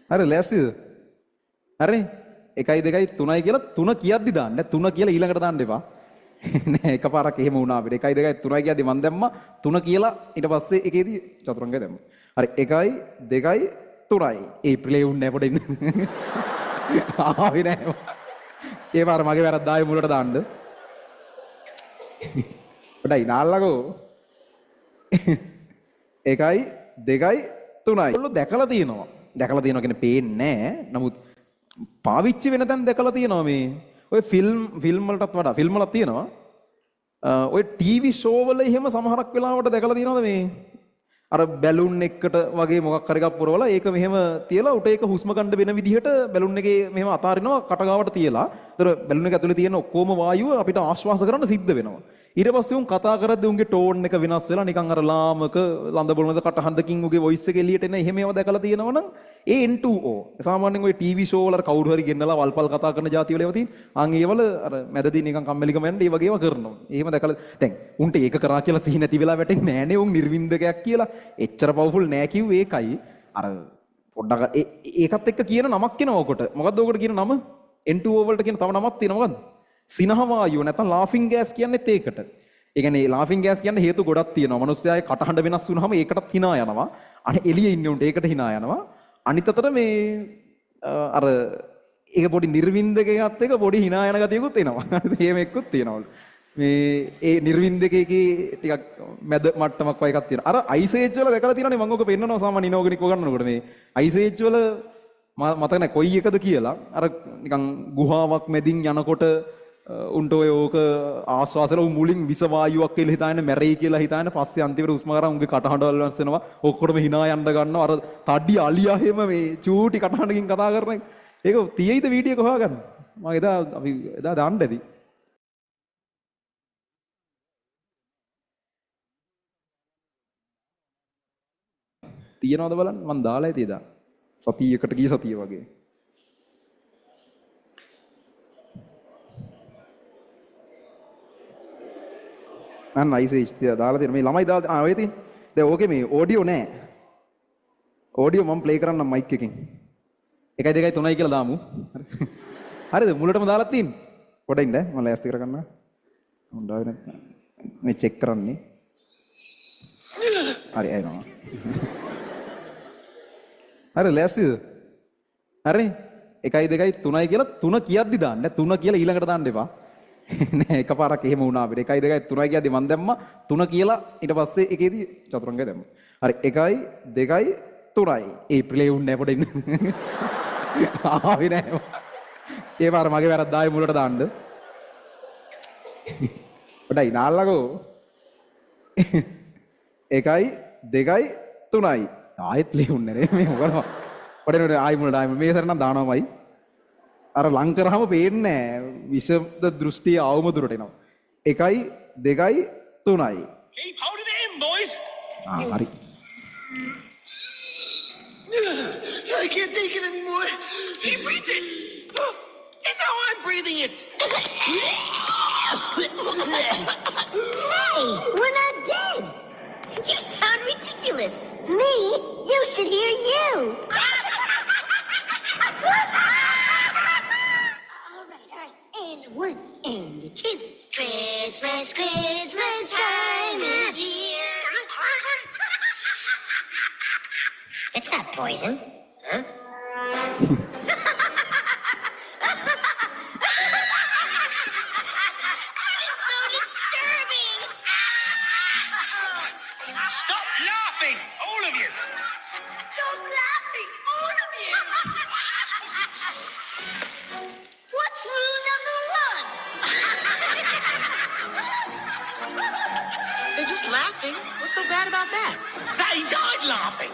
හරි ලෑස්තිද? හරි 1යි 2යි 3යි කියලා 3 කියද්දි දාන්න. 3 කියලා ඊළඟට දාන්න එපා. නෑ එකපාරක් එහෙම වුණා අපිට. 1යි 2යි 3යි කියද්දි මම දැම්මා 3 කියලා ඊට පස්සේ එකේදී චතුරංගය දැම්මා. හරි 1යි 2යි 3යි. ඒප්‍රිලේ උන්නේ පොඩ ඉන්න. ආවේ නෑ. ඒ පාර මගේ වැරද්ද ආයේ මුලට දාන්න. පොඩයි නාල්ලකෝ. 1යි 2යි 3යි. ඔයගොල්ලෝ දැකලා තියෙනවා. දැකලා තියෙනවා කියන්නේ පේන්නේ නෑ. නමුත් පාවිච්චි වෙන තැන් දැකලා තියෙනවා මේ. ඔය ෆිල්ම් වලටත් වඩා ෆිල්ම් වලක් තියෙනවා. ඔය ටීවී ෂෝ වල එහෙම සමහරක් වෙලාවට දැකලා තියෙනවද මේ අර බැලුන් එකකට වගේ මොකක් හරි එකක් පුරවලා ඒක මෙහෙම තියලා උට ඒක හුස්ම ගන්න වෙන විදිහට බැලුන් එකේ මෙහෙම අතාරිනවා කටගාවට තියලා. ඒතර බැලුන් එක ඇතුලේ තියෙන ඔක්කොම වායුව අපිට ආශ්වාස කරන්න සිද්ධ වෙනවා. ඊට පස්සේ උන් කතා කරද්දී උන්ගේ ටෝන් එක වෙනස් වෙලා නිකන් අර ලාමක ලඳ බොළඳ කටහඬකින් උගේ වොයිස් එක එළියට එන එහෙම ඒවා දැකලා තියෙනවනම් ඒ N2O සාමාන්‍යයෙන් ඔය ටීවී ෂෝ වල කවුරු හරි ගෙන්නලා වල්පල් කතා කරන જાති වල ඒවා තියෙන අන් ඒවල අර මැදදී නිකන් කම්මැලිකම යන්න ඒ වගේ ඒවා කරනවා. එහෙම දැකලා දැන් උන්ට ඒක කරා කියලා සිහි නැති වෙලා වැටෙන්නේ නෑනේ උන් නිර්වින්දකයක් කියලා. එච්චර පවර්ෆුල් නෑ කිව්වේ ඒකයි. අර පොඩ්ඩක් ඒකත් එක්ක කියන නමක් කියනවා ඔකට. මොකද්ද ඔකට කියන නම? N2O වලට කියන තව නමක් තියෙනවා මොකද්ද? සිනහ වායුව නැත්නම් laughing gas කියන්නේත් ඒකට. ඒ කියන්නේ laughing gas කියන්නේ හේතු ගොඩක් තියෙනවා. මිනිස්සයාගේ කටහඬ වෙනස් වුනහම ඒකටත් hina යනවා. අනේ එළියේ ඉන්නේ උන්ට ඒකට hina යනවා. අනිත් අතට මේ අර ඒක පොඩි නිර්වින්දකයත් එක පොඩි hina යන ගතියකුත් එනවා. එහෙම එක්කුත් තියෙනවා. මේ ඒ නිර්වින්දකයේ ටිකක් මැද මට්ටමක් වගේ එකක් තියෙනවා. අර ice age වල දැකලා තියෙනවනේ මම ඔක පෙන්නනවා සාමාන්‍ය ඉනෝගනික් ගන්නකොට මේ ice age වල මතක නැහැ කොයි එකද කියලා. අර නිකන් ගුහාවක් මැදින් යනකොට උන්ට ඔය ඕක ආස්වාසල මුලින් විස වායුවක් කියලා හිතාගෙන මැරෙයි කියලා හිතාගෙන පස්සේ අන්තිමට උස්ම කරා උන්ගේ කටහඬ වල වෙනස් වෙනවා. ඔක්කොටම hina යන්න ගන්නවා. අර තඩි අලියා හැම මේ චූටි කටහඬකින් කතා කරන එක. ඒක තියෙයිද වීඩියෝ එක හොයාගන්න. මම අපි එදා දාන්න ඇති. තියනවද බලන්න මම දාලා ඇති එදා. සතියකට ගිය සතිය වගේ. අන්න ice දාලා තියෙන මේ ළමයි දාලා ඔය තියෙන. දැන් ඕකේ මේ ඔඩියෝ නෑ. ඔඩියෝ මම ප්ලේ කරන්නම් මයික් එකකින්. 1යි 2යි 3යි කියලා දාමු. හරිද? මුලටම දාලා තියෙන්නේ. පොඩ ඉන්න මම ලෑස්ති කරගන්නවා. හොඳයි නැත්නම් මේ චෙක් කරන්නේ. හරි එනවා. හරි ලෑස්තිද? හරි 1යි 2යි 3යි කියලා 3 කියද්දි දාන්න. 3 කියලා ඊළඟට දාන්න එපා. නෑ එකපාරක් එහෙම වුණා අපිට. 1යි 2යි 3යි කියද්දි මම දැම්මා 3 කියලා ඊට පස්සේ එකේදී චතුරංගය දැම්මා. හරි 1යි 2යි 3යි. ඒප්‍රිලේ උන්නේ පොඩ ඉන්න. ආවේ නෑ. ඒ පාර මගේ වැරද්ද ආයේ මුලට දාන්න. පොඩයි නාල්ලකෝ. 1යි 2යි 3යි. ආයෙත් ලියුන්නේ නේ මේ මොකද? පොඩේ ආයෙ මුලට ආයෙ මේ සැර නම් දානවාමයි. අර ලං කරාම පේන්නේ නෑ. විෂද දෘෂ්ටිය ආවම දුරට එනවා. 1යි 2යි 3යි. Keep holding it in, boys. හරි. I can't take it anymore. He breathed it. And now I'm breathing it. Hey, we're not dead. You sound ridiculous. Me? You should hear you. All right. And 1 and 2. Christmas, Christmas time is here. It's not poison. Huh? That is so disturbing. Stop laughing, all of you. Stop laughing, all of you. What's rule number 1? They're just laughing. What's so bad about that? They died laughing.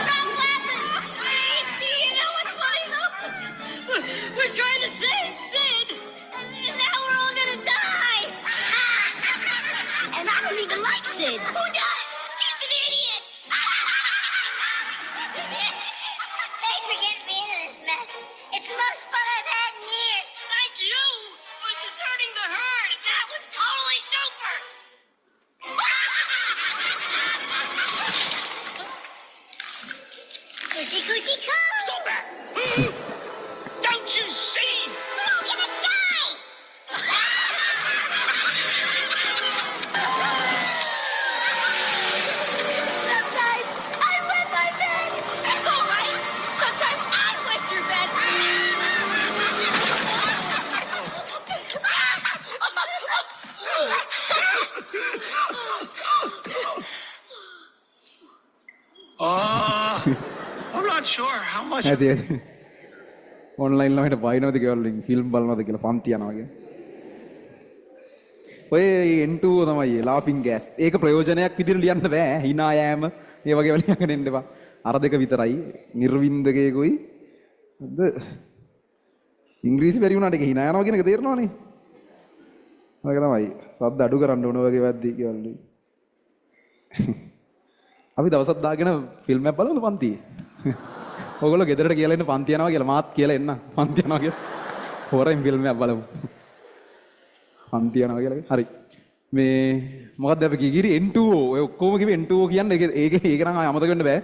Stop laughing! You know what's funny though? We're trying to save Sid, and now we're all gonna die. And I don't even like Sid. Who does? He's an idiot. Thanks for getting me into this mess. It's the most fun I've had in years. Thank you for deserting the herd. That was totally super. Coochie coochie coo! Stop that! Don't you see? We're all gonna die! Sometimes I wet my bed. It's all right. Sometimes I wet your bed. I'm not sure how much. ඇති ඇති online ළමයට බයිනවද කියලා වලින් film බලනවද කියලා පන්ති යනවා වගේ. ඔය N2 තමයි laughing gas. ඒක ප්‍රයෝජනයක් විදිහට ලියන්න බෑ. hina යෑම ඒ වගේ වලින් ලියගෙන එන්න එපා. අර දෙක විතරයි. නිර්වින්දකේකුයි. ඉංග්‍රීසි බැරි වුණාට ඒක hina යනවා කියන එක තේරෙනවනේ. ඒක තමයි. සද්ද අඩු කරන්න ඕන වගේ වැද්දි කියලා. අපි දවසක් දාගෙන ෆිල්ම් එකක් බලමුද පන්තියේ? ඔයගොල්ලෝ ගෙදරට කියලා එන්න පන්ති යනවා කියලා මාත් කියලා එන්න පන්ති යනවා කියලා. හොරෙන් ෆිල්ම් එකක් බලමු. පන්ති යනවා කියලා. හරි. මේ මොකක්ද අපි කිය කිරි N2O ඔය ඔක්කොම කිව්වේ N2O කියන්නේ ඒක නම් ආය අමතක වෙන්න බෑ.